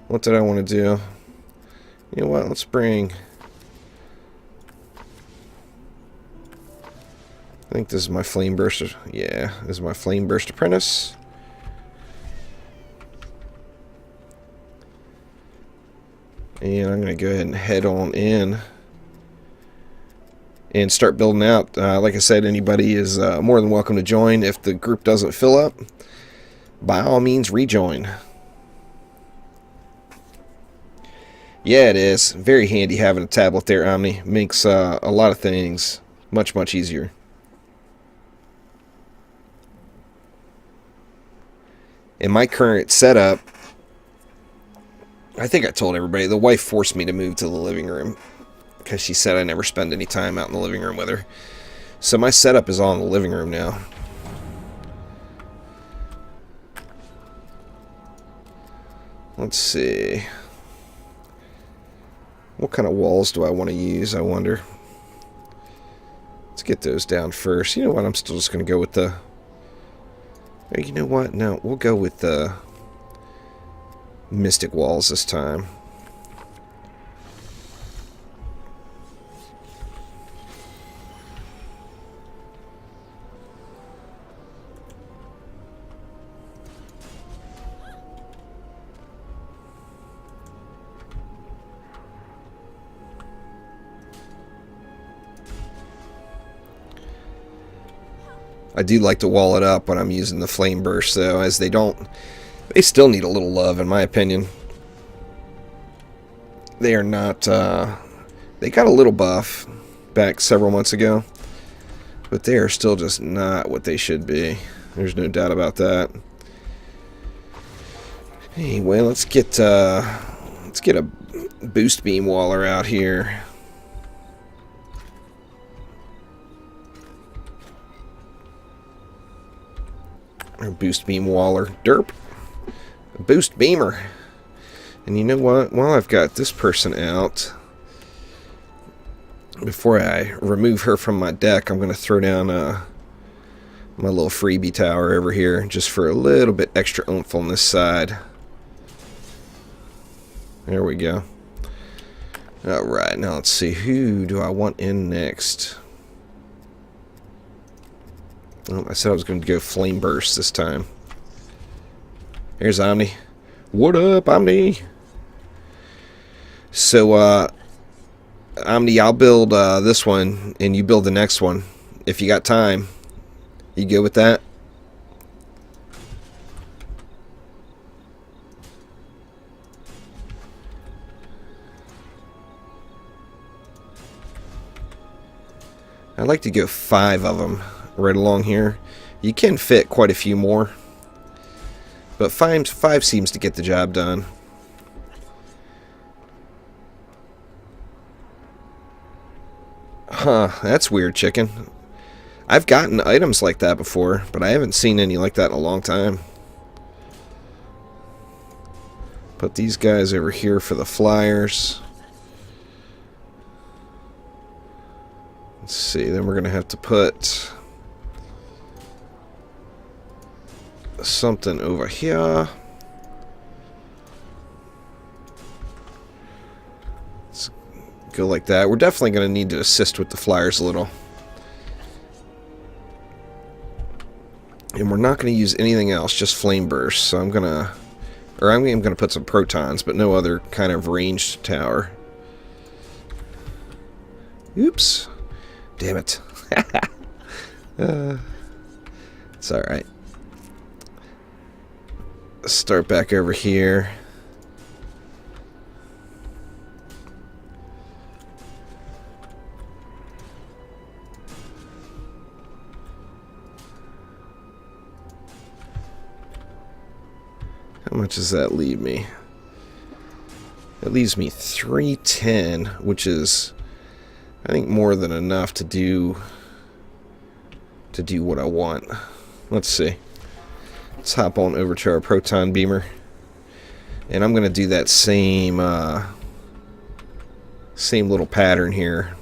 What did I want to do? You know what? Let's bring... I think this is my Flame Burst. Yeah, this is my Flame Burst Apprentice. And I'm going to go ahead and head on in and start building out. Like I said, anybody is more than welcome to join. If the group doesn't fill up, by all means rejoin. Yeah, it is. Very handy having a tablet there, Omni. Makes a lot of things much, much easier. In my current setup, I think I told everybody, the wife forced me to move to the living room because she said I never spend any time out in the living room with her. So my setup is all in the living room now. Let's see. What kind of walls do I want to use, I wonder? Let's get those down first. You know what, I'm still just going to go with the... You know what? No, we'll go with the Mystic Walls this time. I do like to wall it up when I'm using the Flame Burst, though, as they still need a little love, in my opinion. They are not, they got a little buff back several months ago, but they are still just not what they should be. There's no doubt about that. Anyway, let's get a boost beam waller out here. Or boost beam waller. Derp. A boost beamer. And you know what? While I've got this person out, before I remove her from my deck, I'm going to throw down my little freebie tower over here, just for a little bit extra oomph on this side. There we go. Alright, now let's see. Who do I want in next? Oh, I said I was going to go Flame Burst this time. Here's Omni. What up, Omni? So, Omni, I'll build this one, and you build the next one. If you got time. You good with that? I'd like to go 5 of them right along here. You can fit quite a few more, but 5 seems to get the job done. Huh, that's weird, chicken. I've gotten items like that before, but I haven't seen any like that in a long time. Put these guys over here for the flyers. Let's see, then we're going to have to put something over here. Let's go like that. We're definitely going to need to assist with the flyers a little. And we're not going to use anything else, just Flame Burst. So I'm going to put some protons, but no other kind of ranged tower. Oops. Damn it. It's alright. Let's start back over here. How much does that leave me? It leaves me 310, which is, I think, more than enough to do what I want. Let's see. Let's hop on over to our proton beamer, and I'm going to do that same little pattern here.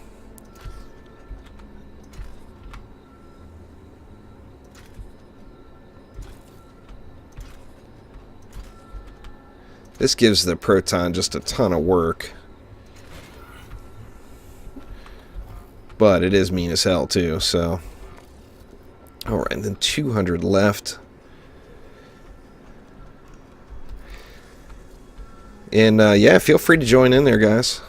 This gives the proton just a ton of work. But it is mean as hell too, so. Alright, and then 200 left. And yeah, feel free to join in there, guys.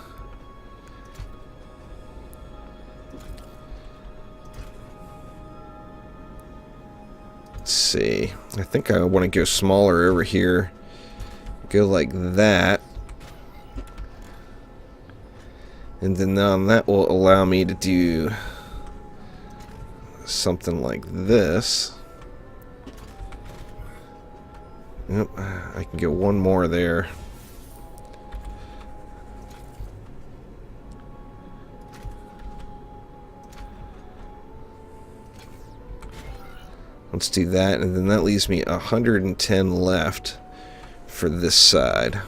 Let's see. I think I want to go smaller over here. Go like that. And then that will allow me to do something like this. Yep, I can get one more there. Let's do that, and then that leaves me 110 left for this side.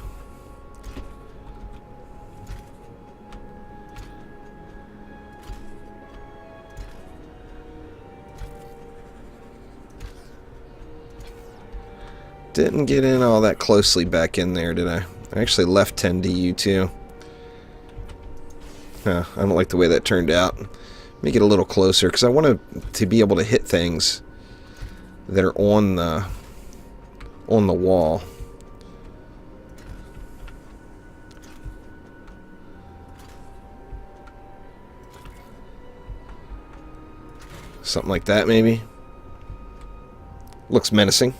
Didn't get in all that closely back in there, did I? I actually left 10 DU too. I don't like the way that turned out. Make it a little closer, because I want to be able to hit things that are on the wall. Something like that, maybe. Looks menacing.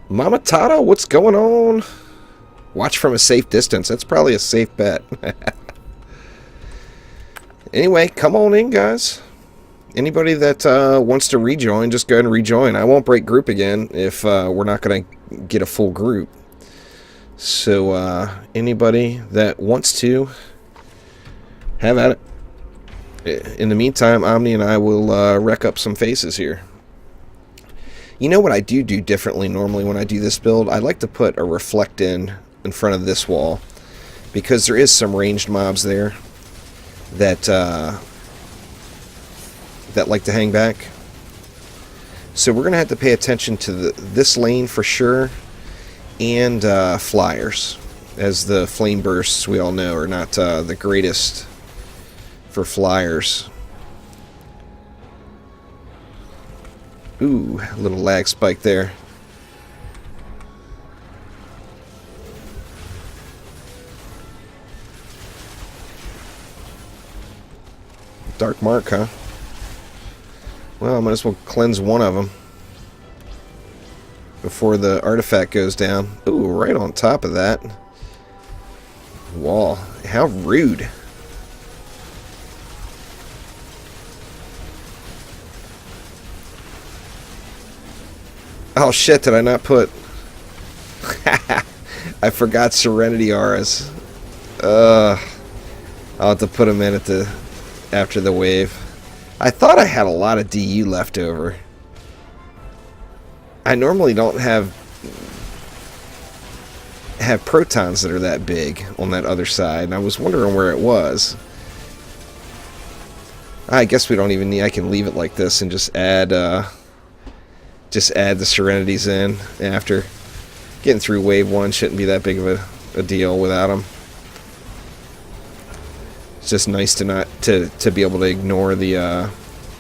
Mama Tata, what's going on? Watch from a safe distance. That's probably a safe bet. Anyway, come on in, guys. Anybody that wants to rejoin, just go ahead and rejoin. I won't break group again if we're not going to get a full group. So anybody that wants to, have at it. In the meantime, Omni and I will wreck up some faces here. You know what I do differently normally when I do this build? I like to put a reflect in front of this wall, because there is some ranged mobs there that that like to hang back. So we're gonna have to pay attention to this lane for sure, and flyers, as the flame bursts, we all know, are not the greatest for flyers. Ooh, a little lag spike there. Dark mark, huh? Well, I might as well cleanse one of them before the artifact goes down. Ooh, right on top of that wall. How rude. Oh shit, did I not put... I forgot Serenity Auras. I'll have to put them in after the wave. I thought I had a lot of DU left over. I normally don't have protons that are that big on that other side, and I was wondering where it was. I guess we don't even need... I can leave it like this and just add the Serenities in after. Getting through wave 1 shouldn't be that big of a deal without them. It's just nice to be able to ignore the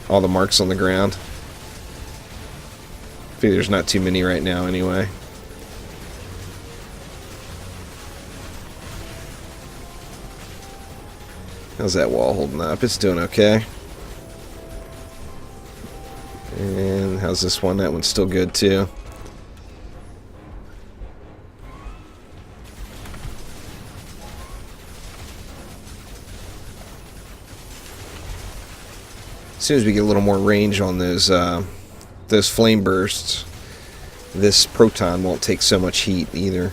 all the marks on the ground. I think there's not too many right now anyway. How's that wall holding up? It's doing okay. And how's this one? That one's still good too. As soon as we get a little more range on those flame bursts, this proton won't take so much heat either.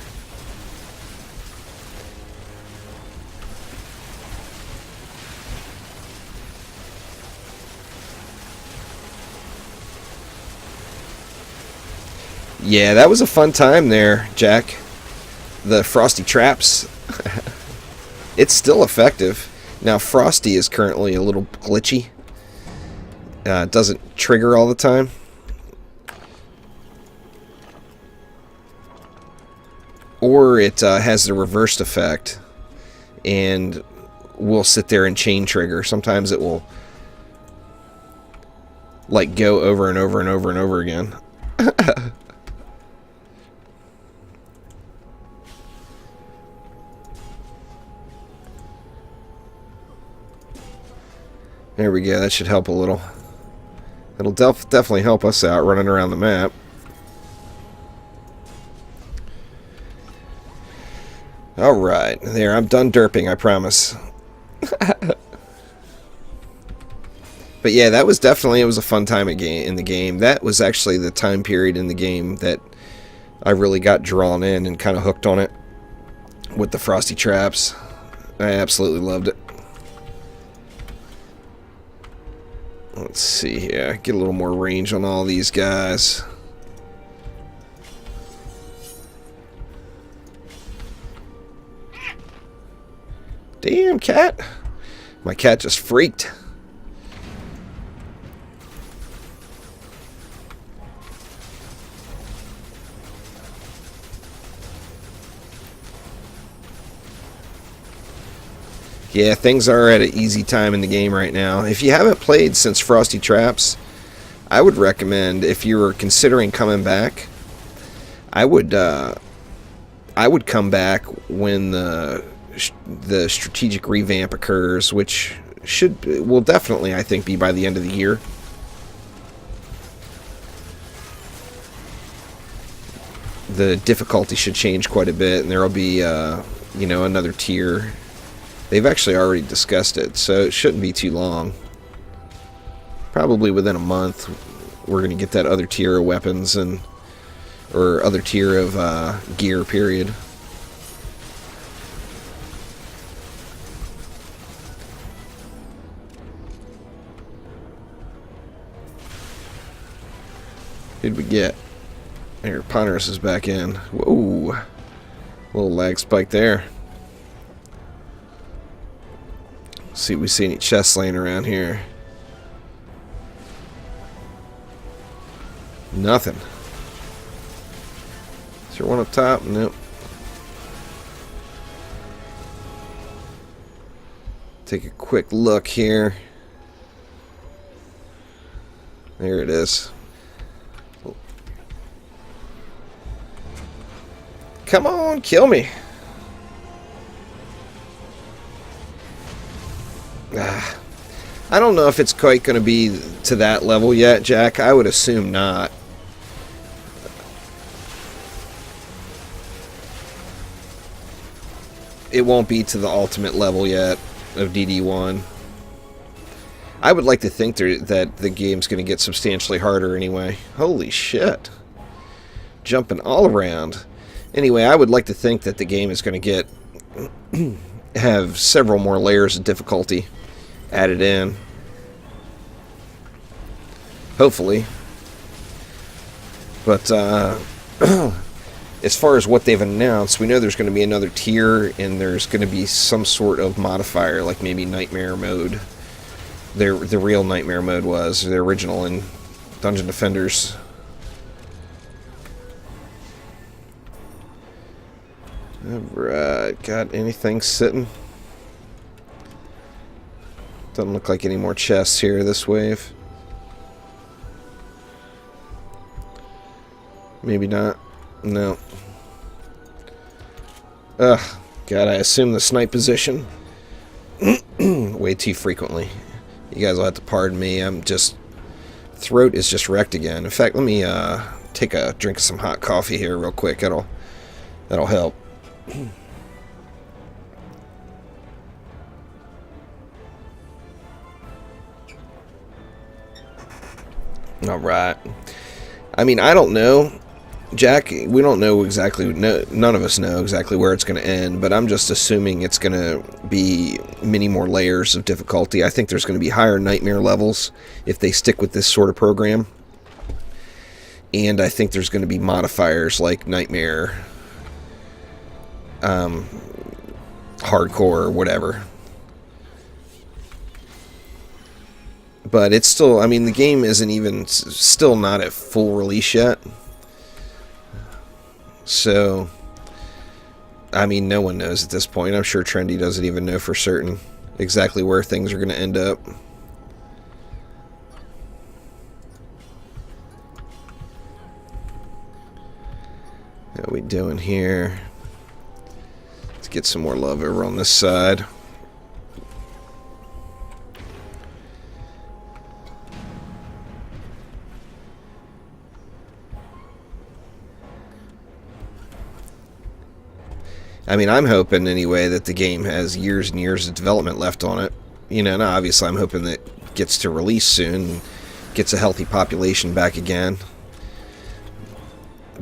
Yeah, that was a fun time there, Jack. The Frosty Traps. It's still effective. Now, Frosty is currently a little glitchy. It doesn't trigger all the time. or it has the reversed effect and will sit there and chain trigger. Sometimes it will like go over and over and over and over again. There we go, that should help a little. It'll definitely help us out running around the map. Alright, there, I'm done derping, I promise. But yeah, that was definitely, it was a fun time in the game. That was actually the time period in the game that I really got drawn in and kind of hooked on it with the frosty traps. I absolutely loved it. Let's see here, get a little more range on all these guys. Damn, cat. My cat just freaked. Yeah, things are at an easy time in the game right now. If you haven't played since Frosty Traps, I would recommend, if you were considering coming back, I would come back when the strategic revamp occurs, which will definitely, I think, be by the end of the year. The difficulty should change quite a bit, and there will be, you know, another tier. They've actually already discussed it, so it shouldn't be too long. Probably within a month, we're going to get that other tier of weapons or other tier of gear, period. Who'd we get? There, Ponderous is back in. Whoa. Little lag spike there. See if we see any chests laying around here. Nothing. Is there one up top? Nope. Take a quick look here. There it is. Come on, kill me. I don't know if it's quite going to be to that level yet, Jack. I would assume not. It won't be to the ultimate level yet of DD1. I would like to think that the game's going to get substantially harder anyway. Holy shit. Jumping all around. Anyway, I would like to think that the game is going to have several more layers of difficulty added in. Hopefully. But as far as what they've announced, we know there's going to be another tier, and there's going to be some sort of modifier, like maybe Nightmare mode. The real Nightmare mode was the original in Dungeon Defenders. Alright, got anything sitting? Doesn't look like any more chests here this wave. Maybe not. No. Ugh. God, I assume the snipe position way too frequently. You guys will have to pardon me. Throat is just wrecked again. In fact, let me take a drink of some hot coffee here real quick. That'll help. All right. I mean, I don't know, Jack. We don't know exactly. None of us know exactly where it's going to end. But I'm just assuming it's going to be many more layers of difficulty. I think there's going to be higher nightmare levels if they stick with this sort of program. And I think there's going to be modifiers like nightmare, hardcore, or whatever. But it's still, I mean, the game isn't even, still not at full release yet. So, I mean, no one knows at this point. I'm sure Trendy doesn't even know for certain exactly where things are going to end up. What are we doing here? Let's get some more love over on this side. I mean, I'm hoping anyway that the game has years and years of development left on it. You know, and obviously I'm hoping that it gets to release soon, gets a healthy population back again.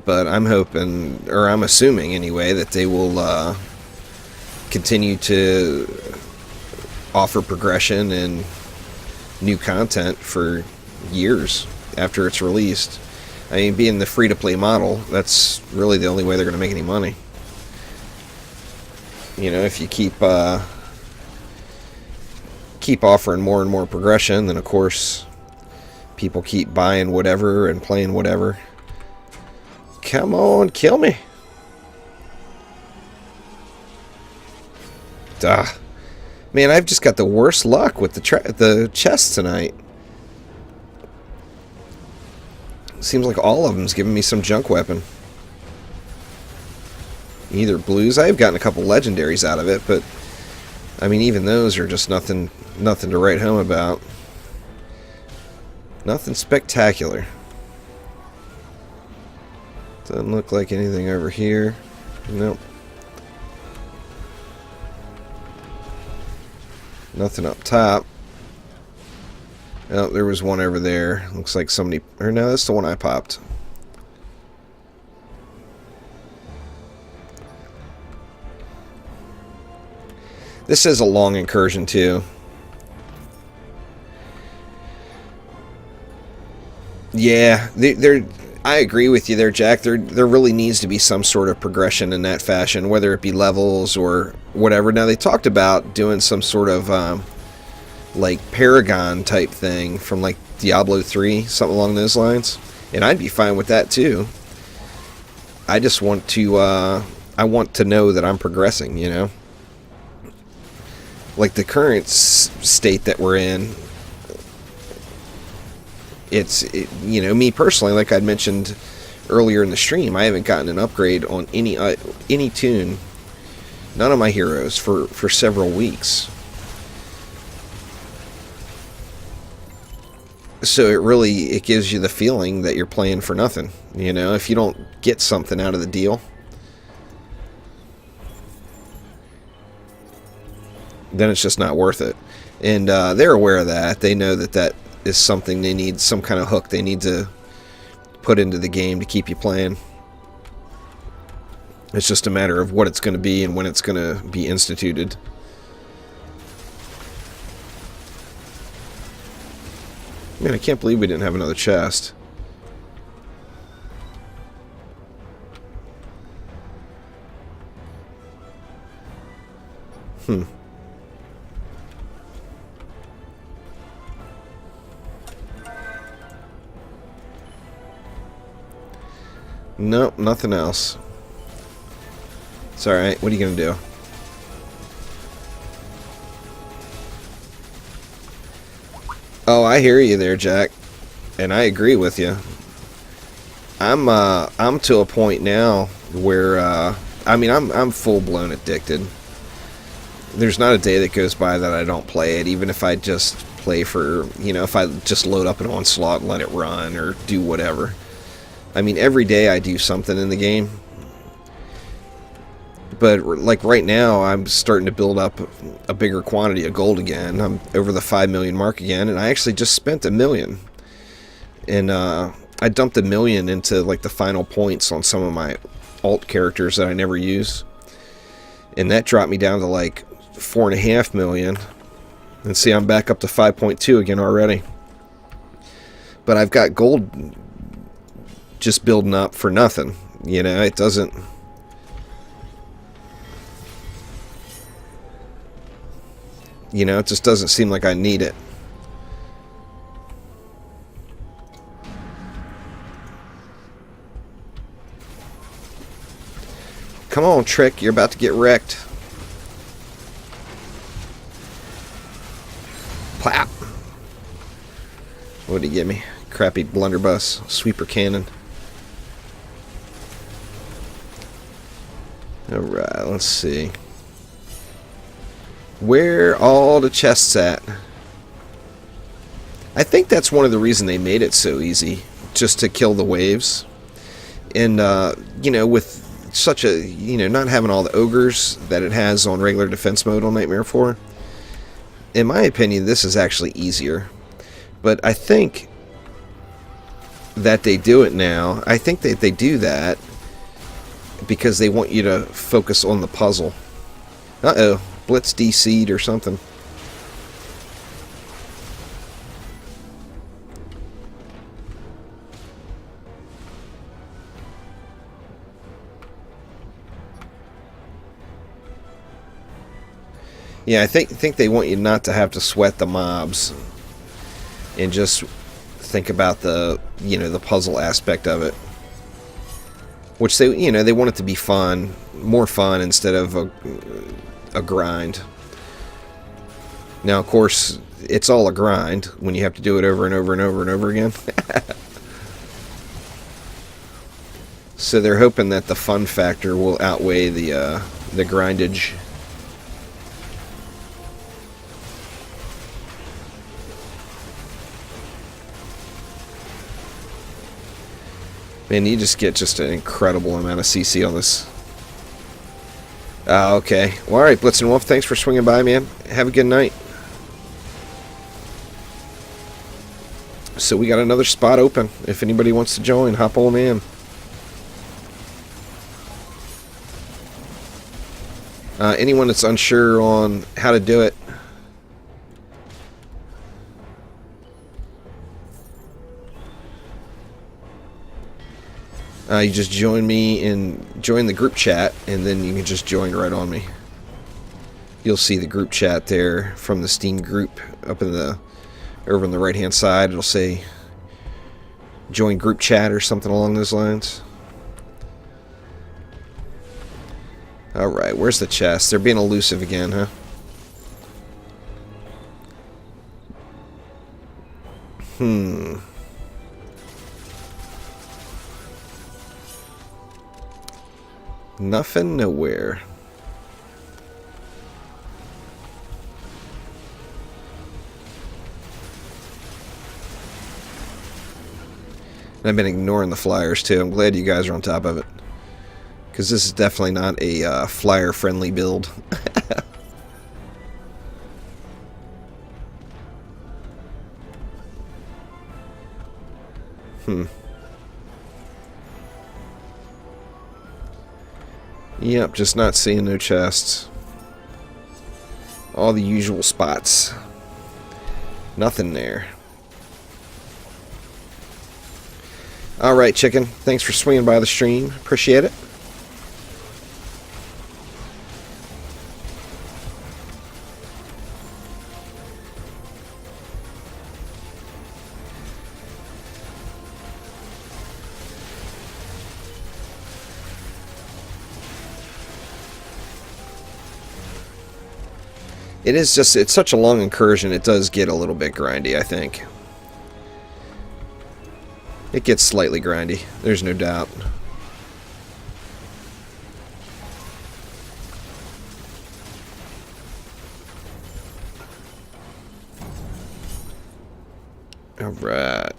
But I'm hoping, or I'm assuming anyway, that they will continue to offer progression and new content for years after it's released. I mean, being the free-to-play model, that's really the only way they're going to make any money. You know, if you keep offering more and more progression, then of course people keep buying whatever and playing whatever. Come on, kill me. Duh. Man, I've just got the worst luck with the chests tonight. Seems like all of them's giving me some junk weapon. Either blues. I've gotten a couple legendaries out of it, but I mean, even those are just nothing to write home about. Nothing spectacular. Doesn't look like anything over here. Nope. Nothing up top. Oh, there was one over there. Looks like somebody... Or no, that's the one I popped. This is a long incursion, too. Yeah, I agree with you there, Jack. There really needs to be some sort of progression in that fashion, whether it be levels or whatever. Now, they talked about doing some sort of, like, Paragon type thing from, like, Diablo 3, something along those lines. And I'd be fine with that, too. I just want to, I want to know that I'm progressing, you know? Like, the current state that we're in, you know, me personally, like I'd mentioned earlier in the stream, I haven't gotten an upgrade on any toon, none of my heroes for several weeks. So it gives you the feeling that you're playing for nothing, you know, if you don't get something out of the deal. Then it's just not worth it. And they're aware of that. They know that is something they need, some kind of hook they need to put into the game to keep you playing. It's just a matter of what it's going to be and when it's going to be instituted. Man, I can't believe we didn't have another chest. Nope, nothing else. It's alright, what are you gonna do? Oh, I hear you there, Jack. And I agree with you. I'm to a point now where, I mean, I'm full-blown addicted. There's not a day that goes by that I don't play it, even if I just play for, you know, if I just load up an onslaught and let it run or do whatever. I mean, every day I do something in the game. But, like, right now, I'm starting to build up a bigger quantity of gold again. I'm over the 5 million mark again, and I actually just spent $1 million. And, I dumped $1 million into, like, the final points on some of my alt characters that I never use. And that dropped me down to, like, 4.5 million. And see, I'm back up to 5.2 again already. But I've got gold just building up for nothing. You know, it doesn't... You know, it just doesn't seem like I need it. Come on, on, Trick. You're about to get wrecked. Plap. What did he give me? Crappy blunderbuss. Sweeper cannon. Alright, let's see. Where all the chests at? I think that's one of the reasons they made it so easy. Just to kill the waves. And, you know, with such a, you know, not having all the ogres that it has on regular defense mode on Nightmare 4. In my opinion, this is actually easier. But I think that they do it now. I think that they do that because they want you to focus on the puzzle. Uh-oh. Blitz DC'd or something. Yeah, I think they want you not to have to sweat the mobs and just think about the, you know, the puzzle aspect of it. Which they, you know, they want it to be fun, more fun instead of a grind. Now, of course, it's all a grind when you have to do it over and over and over and over again. So they're hoping that the fun factor will outweigh the grindage. Man, you just get just an incredible amount of CC on this. Okay. Well, alright, Blitzen Wolf, thanks for swinging by, man. Have a good night. So we got another spot open. If anybody wants to join, hop on in. Anyone that's unsure on how to do it, you just join me and join the group chat, and then you can just join right on me. You'll see the group chat there from the Steam group up in the over on the right hand side. It'll say join group chat or something along those lines. Alright, where's the chest? They're being elusive again, huh? Nothing nowhere. And I've been ignoring the flyers too. I'm glad you guys are on top of it. Because this is definitely not a flyer-friendly build. Yep, just not seeing no chests. All the usual spots. Nothing there. Alright, chicken. Thanks for swinging by the stream. Appreciate it. It is just, it's such a long incursion, it does get a little bit grindy, I think. It gets slightly grindy, there's no doubt. Alright.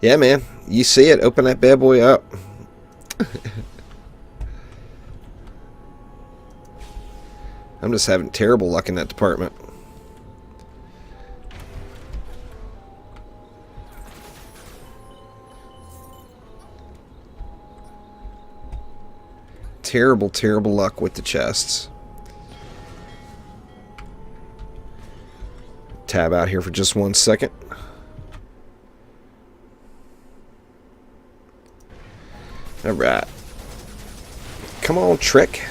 Yeah, man. You see it. Open that bad boy up. I'm just having terrible luck in that department. Terrible, terrible luck with the chests. Tab out here for just 1 second. Alright. Come on, Trick.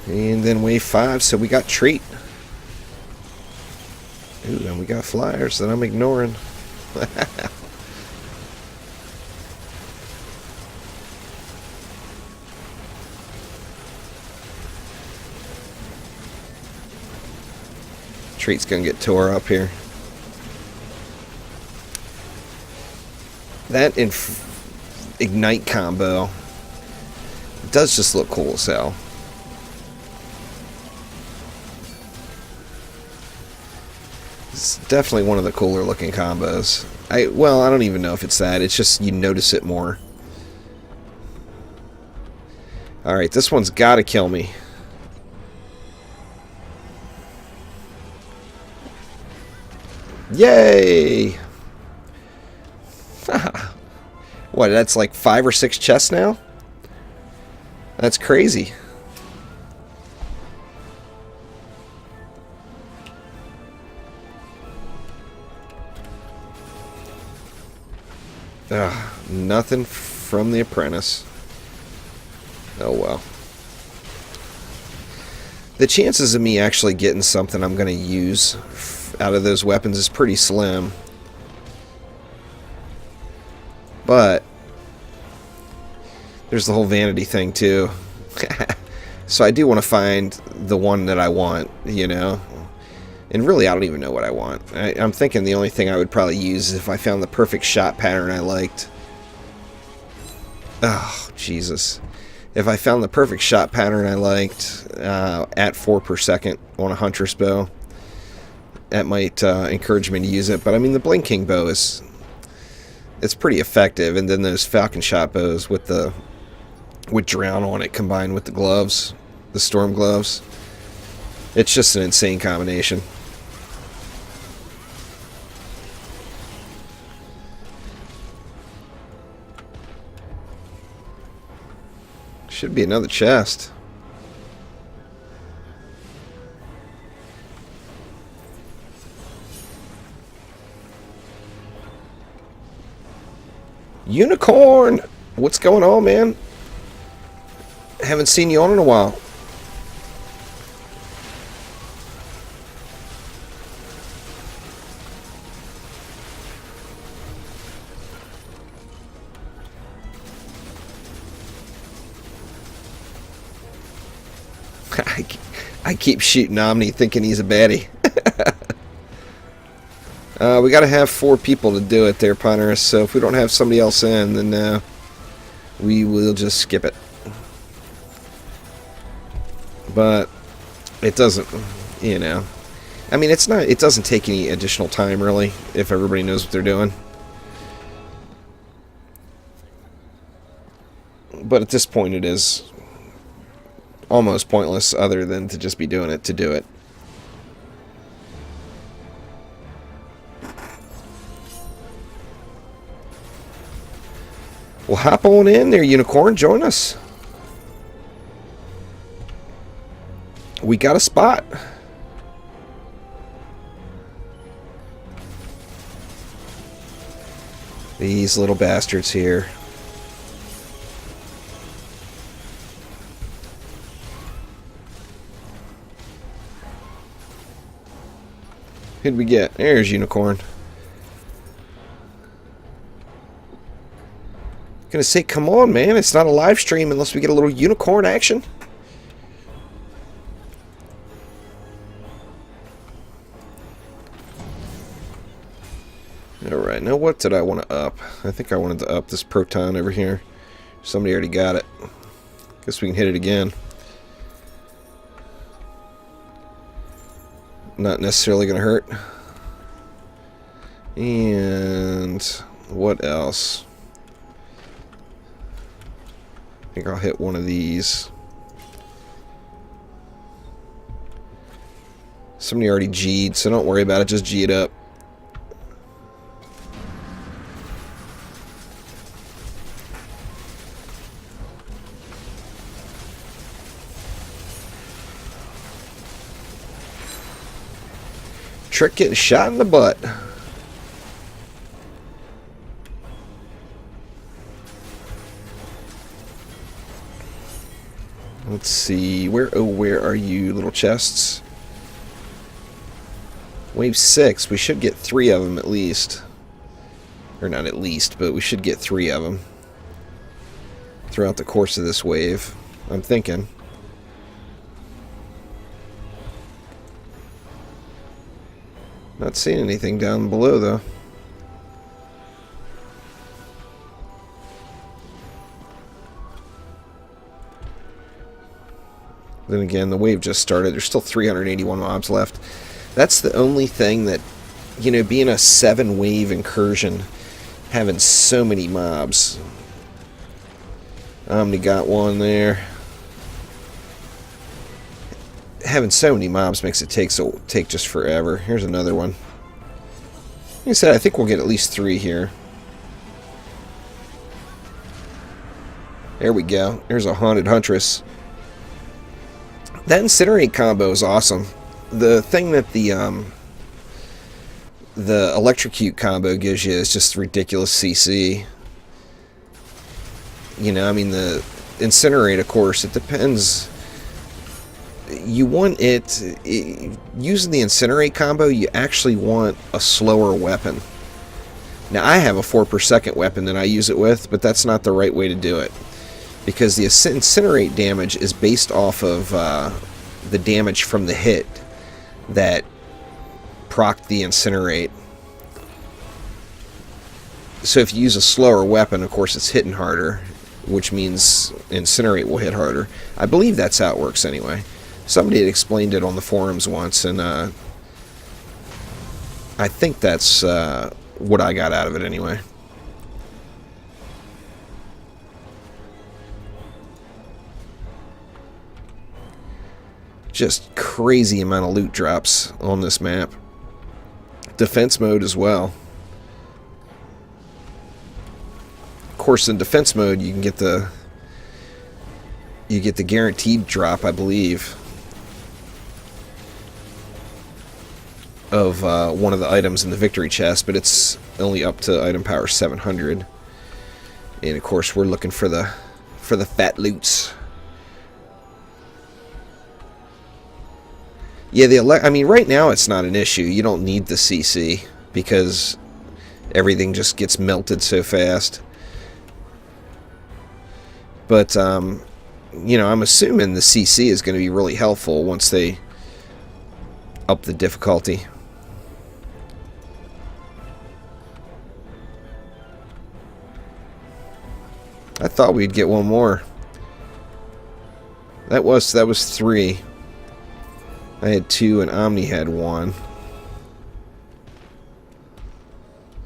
And then wave 5, so we got treat. Ooh, and we got flyers that I'm ignoring. Treat's gonna get tore up here. That ignite combo does just look cool as hell. It's definitely one of the cooler looking combos. Well, I don't even know if it's that. It's just you notice it more. Alright, this one's gotta kill me. Yay! What, that's like 5 or 6 chests now? That's crazy. Nothing from the apprentice. Oh well. The chances of me actually getting something I'm going to use out of those weapons is pretty slim. But there's the whole vanity thing too. So I do want to find the one that I want, you know. And really, I don't even know what I want. I'm thinking the only thing I would probably use is if I found the perfect shot pattern I liked. Oh, Jesus. If I found the perfect shot pattern I liked at 4 per second on a hunter's bow, that might encourage me to use it. But I mean, the blinking bow it's pretty effective. And then those falcon shot bows with drown on it combined with the gloves, the storm gloves. It's just an insane combination. Should be another chest. Unicorn! What's going on, man? Haven't seen you on in a while. I keep shooting Omni thinking he's a baddie. We gotta have 4 people to do it there, Ponderous, so if we don't have somebody else in, then we will just skip it. But it doesn't, you know. I mean, it doesn't take any additional time, really, if everybody knows what they're doing. But at this point, it is almost pointless other than to just be doing it to do it. Well, hop on in there, Unicorn. Join us. We got a spot. These little bastards here. Who'd we get? There's Unicorn. Gonna say, come on, man. It's not a live stream unless we get a little Unicorn action. Alright, now what did I want to up? I think I wanted to up this proton over here. Somebody already got it. Guess we can hit it again. Not necessarily going to hurt. And what else? I think I'll hit one of these. Somebody already G'd, so don't worry about it. Just G it up. Trick getting shot in the butt. Let's see. Where are you, little chests? Wave 6. We should get 3 of them at least. Or not at least, but we should get 3 of them throughout the course of this wave, I'm thinking. Not seeing anything down below, though. Then again, the wave just started. There's still 381 mobs left. That's the only thing that, you know, being a 7-wave incursion, having so many mobs. Omni got one there. Having so many mobs makes it take just forever. Here's another one. Like I said, I think we'll get at least 3 here. There we go. There's a Haunted Huntress. That Incinerate combo is awesome. The thing that the Electrocute combo gives you is just ridiculous CC. You know, I mean, the Incinerate, of course, it depends. You want it using the Incinerate combo, you actually want a slower weapon. Now, I have a 4 per second weapon that I use it with, but that's not the right way to do it. Because the Incinerate damage is based off of the damage from the hit that procced the Incinerate. So if you use a slower weapon, of course it's hitting harder, which means Incinerate will hit harder. I believe that's how it works anyway. Somebody had explained it on the forums once, and I think that's what I got out of it anyway. Just crazy amount of loot drops on this map. Defense mode as well. Of course, in defense mode, you can get the guaranteed drop, I believe, of one of the items in the victory chest, but it's only up to item power 700. And of course, we're looking for the fat loots. Yeah, I mean, right now it's not an issue. You don't need the CC because everything just gets melted so fast. But, you know, I'm assuming the CC is going to be really helpful once they up the difficulty. I thought we'd get one more. That was 3. I had 2 and Omni had 1.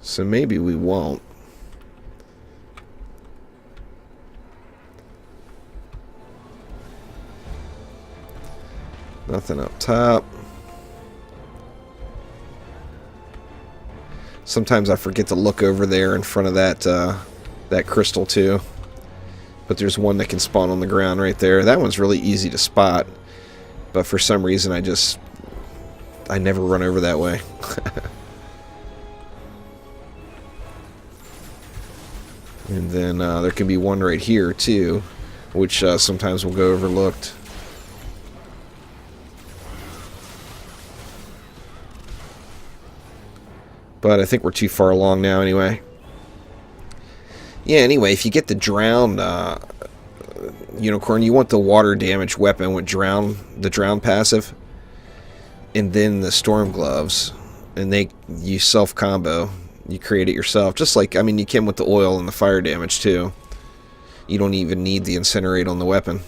So maybe we won't. Nothing up top. Sometimes I forget to look over there in front of that crystal too. But there's one that can spawn on the ground right there. That one's really easy to spot. But for some reason I never run over that way. And then there can be one right here too, which sometimes will go overlooked. But I think we're too far along now anyway. Yeah, anyway, if you get the drowned unicorn, you want the water damage weapon with the drown passive, and then the storm gloves, and you self combo. You create it yourself, just like, I mean, you can with the oil and the fire damage too. You don't even need the Incinerate on the weapon.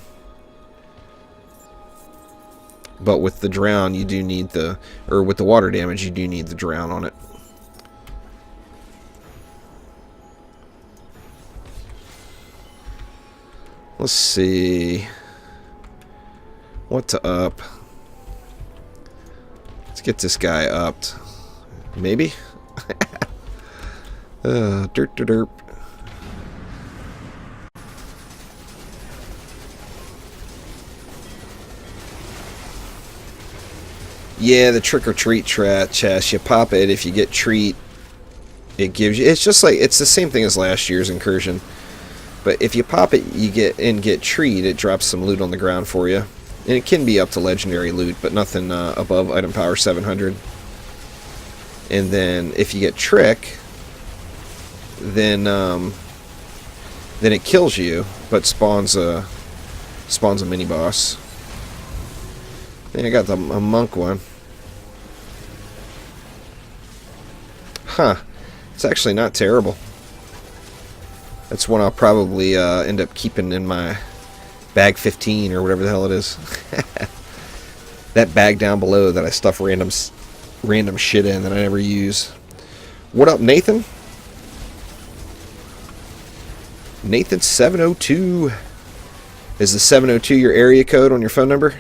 But with the drown, you do need with the water damage, you do need the drown on it. Let's see what to up. Let's get this guy upped. Maybe? Derp. Yeah, the trick or treat chest. You pop it. If you get treat, it gives you. It's just like, it's the same thing as last year's Incursion. But if you pop it, you get treed, it drops some loot on the ground for you. And it can be up to legendary loot, but nothing above item power 700. And then if you get trick, then it kills you, but spawns a mini boss. And I got a monk one. Huh. It's actually not terrible. That's one I'll probably end up keeping in my bag 15 or whatever the hell it is. That bag down below that I stuff random shit in that I never use. What up, Nathan? Nathan 702. Is the 702 your area code on your phone number?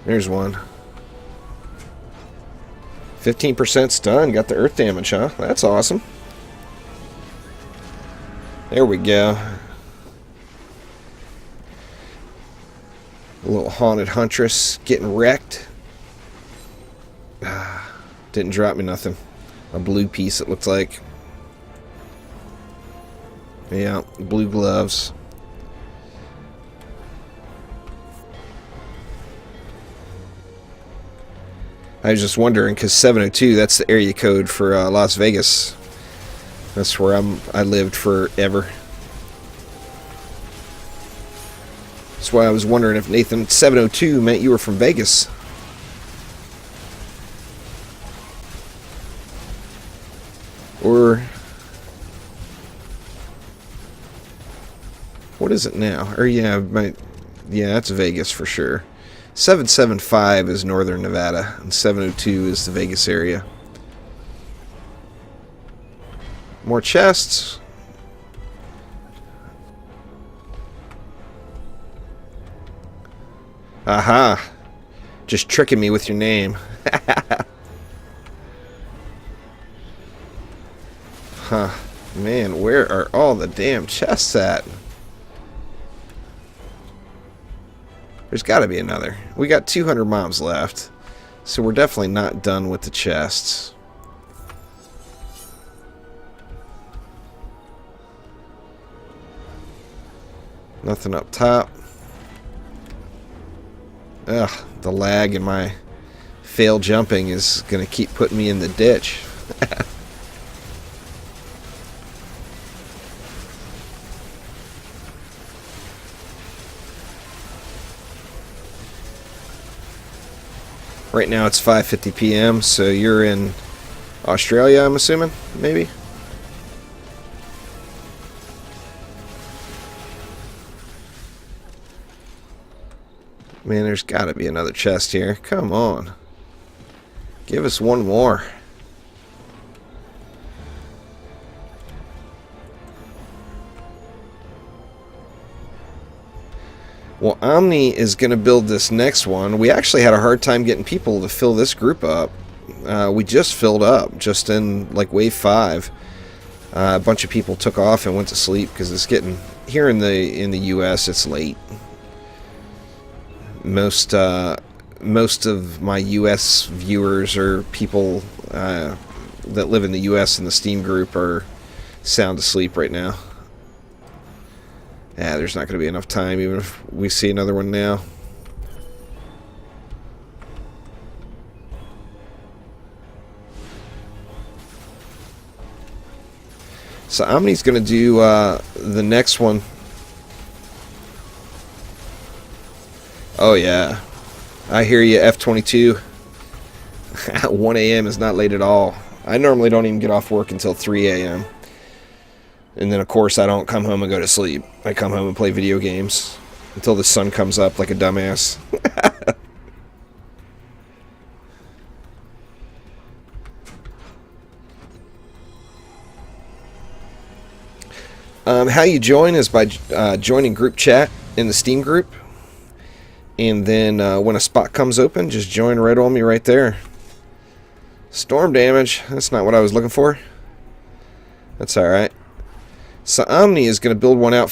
There's one. 15% stun. Got the earth damage, huh? That's awesome. There we go. A little haunted huntress getting wrecked. Didn't drop me nothing. A blue piece, it looked like. Yeah, blue gloves. I was just wondering, because 702, that's the area code for Las Vegas. That's where I lived forever. That's why I was wondering if Nathan 702 meant you were from Vegas. Or what is it now? Or yeah, that's Vegas for sure. 775 is Northern Nevada, and 702 is the Vegas area. More chests. Aha! Just tricking me with your name. Huh. Man, where are all the damn chests at? There's got to be another. We got 200 mobs left, so we're definitely not done with the chests. Nothing up top. Ugh, the lag in my fail jumping is going to keep putting me in the ditch. Right now it's 5:50 p.m., so you're in Australia, I'm assuming, maybe? Man, there's got to be another chest here. Come on. Give us one more. Well, Omni is going to build this next one. We actually had a hard time getting people to fill this group up. We just filled up, just in like wave 5. A bunch of people took off and went to sleep because it's getting here in the U.S. It's late. Most of my U.S. viewers are people that live in the U.S. and the Steam group are sound asleep right now. Yeah, there's not going to be enough time even if we see another one now. So Omni's going to do the next one. Oh yeah, I hear you, F22. 1 a.m. is not late at all. I normally don't even get off work until 3 a.m. And then, of course, I don't come home and go to sleep. I come home and play video games until the sun comes up like a dumbass. How you join is by joining group chat in the Steam group. And then when a spot comes open, just join right on me right there. Storm damage. That's not what I was looking for. That's alright. So Omni is going to build one out